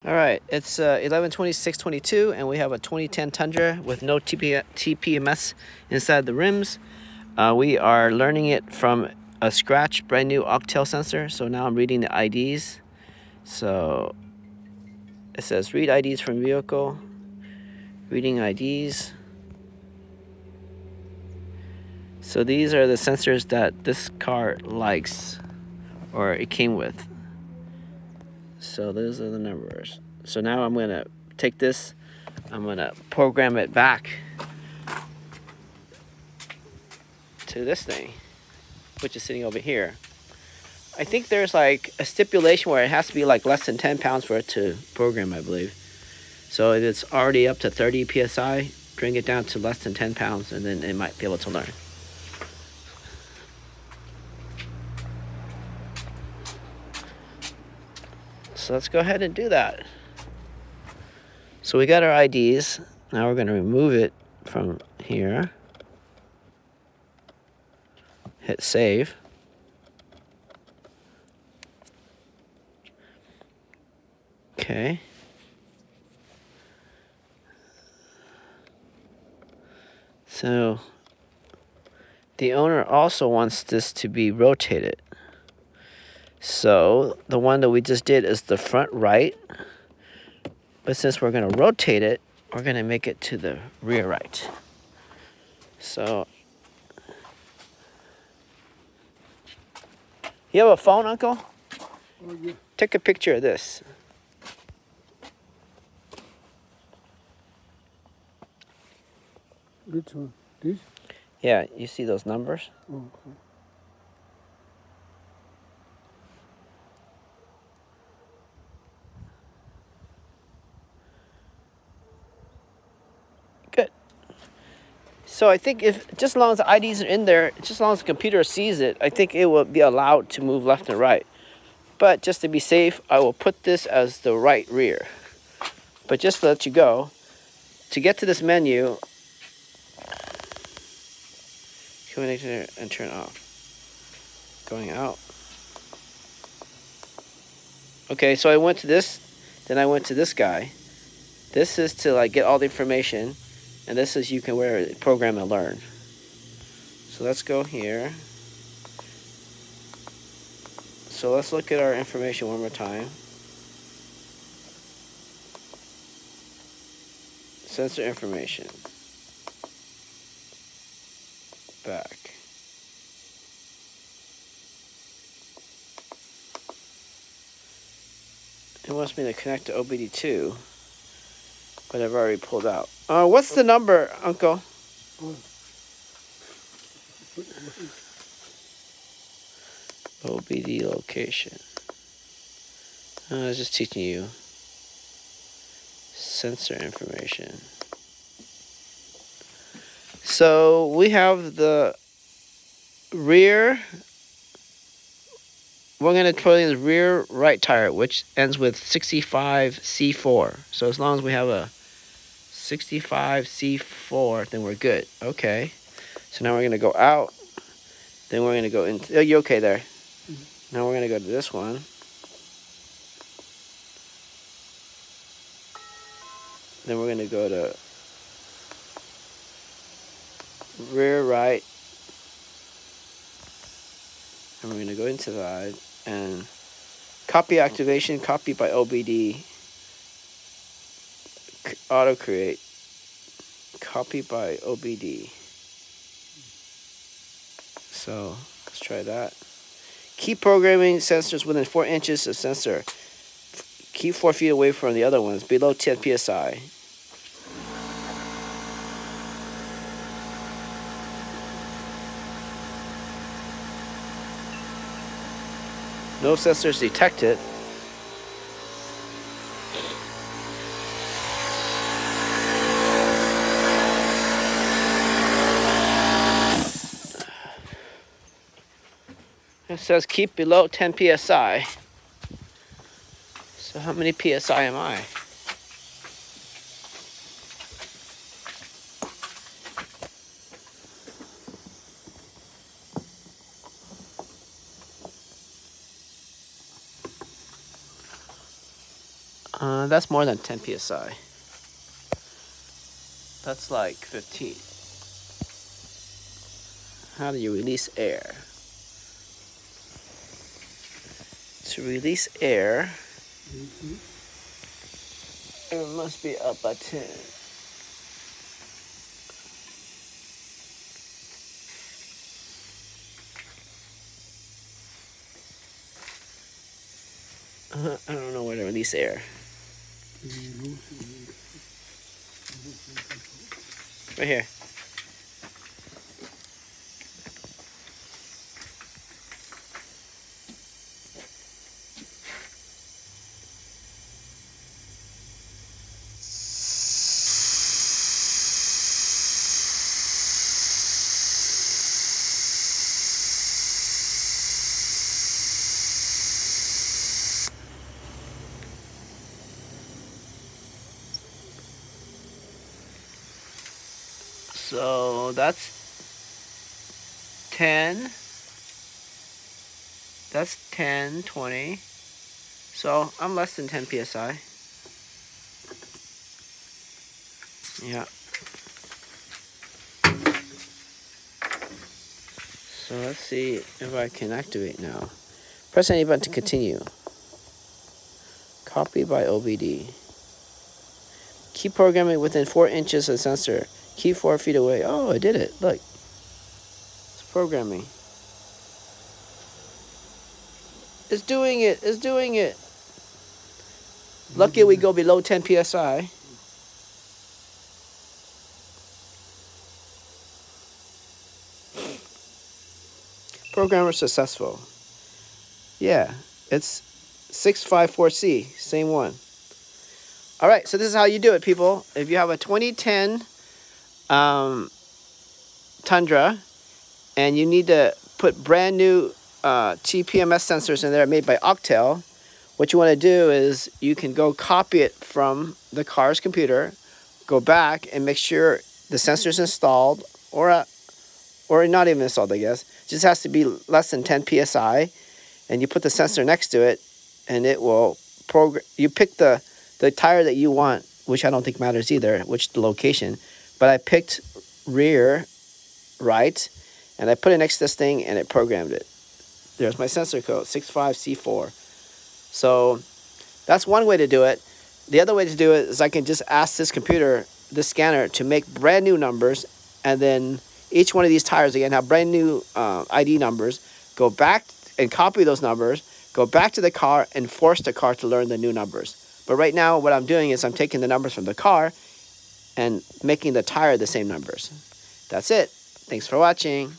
All right, it's 11/26/22, and we have a 2010 Tundra with no TPMS inside the rims. We are learning it from a scratch, brand new Auctel sensor. So now I'm reading the IDs. So it says read IDs from vehicle, reading IDs. So these are the sensors that this car likes, or it came with. So those are the numbers. So now I'm gonna take this, I'm gonna program it back to this thing, which is sitting over here. I think there's like a stipulation where it has to be like less than 10 pounds for it to program, I believe. So if it's already up to 30 PSI, bring it down to less than 10 pounds and then it might be able to learn. So let's go ahead and do that. So we got our IDs. Now we're gonna remove it from here. Hit save. Okay. So the owner also wants this to be rotated. So the one that we just did is the front right. But since we're going to rotate it, we're going to make it to the rear right. So you have a phone, Uncle? Oh, yeah. Take a picture of this. Which one? This? Yeah, you see those numbers? Oh, okay. Good. So I think if just as long as the IDs are in there, just as long as the computer sees it, I think it will be allowed to move left and right. But just to be safe, I will put this as the right rear. But just to let you go, to get to this menu, connect and turn off. Going out. Okay, so I went to this, then I went to this guy. This is to like get all the information, and this is you can program and learn. So let's go here. So let's look at our information one more time. Sensor information. Back. It wants me to connect to OBD2, but I've already pulled out. What's the number, Uncle? OBD location. I was just teaching you sensor information. So we have the rear. We're going to put in the rear right tire, which ends with 65C4. So as long as we have a 65C4, then we're good. Okay. So now we're going to go out. Then we're going to go into... Oh, you're okay there. Mm-hmm. Now we're going to go to this one. Then we're going to go to rear right. And we're going to go into that. And copy activation, copy by OBD, auto create, copy by OBD. So let's try that. Keep programming sensors within 4 inches of sensor. Keep 4 feet away from the other ones, below 10 PSI. No sensors detected. It says keep below 10 PSI. So how many PSI am I? That's more than 10 psi. That's like 15. How do you release air? To release air, it must be a button. I don't know where to release air. Right here. So that's 10. That's 10, 20. So I'm less than 10 psi. Yeah. So let's see if I can activate now. Press any button to continue. Copy by OBD. Keep programming within 4 inches of the sensor. Keep 4 feet away. Oh, I did it. Look. It's programming. It's doing it. It's doing it. Lucky we go below 10 psi. Programmer successful. Yeah, it's 654C, same one. All right, so this is how you do it, people. If you have a 2010 Tundra and you need to put brand new TPMS sensors in there made by Auctel, what you want to do is you can go copy it from the car's computer, go back and make sure the sensor's installed or not even installed, I guess. It just has to be less than 10 psi, and you put the sensor next to it, and it will program. You pick the tire that you want, which I don't think matters either, which the location. But I picked rear, right, and I put it next to this thing, and it programmed it. There's my sensor code, 65C4. So that's one way to do it. The other way to do it is I can just ask this computer, this scanner, to make brand new numbers, and then each one of these tires, again, have brand new ID numbers. Go back and copy those numbers, go back to the car, and force the car to learn the new numbers. But right now, what I'm doing is I'm taking the numbers from the car and making the tire the same numbers. That's it. Thanks for watching.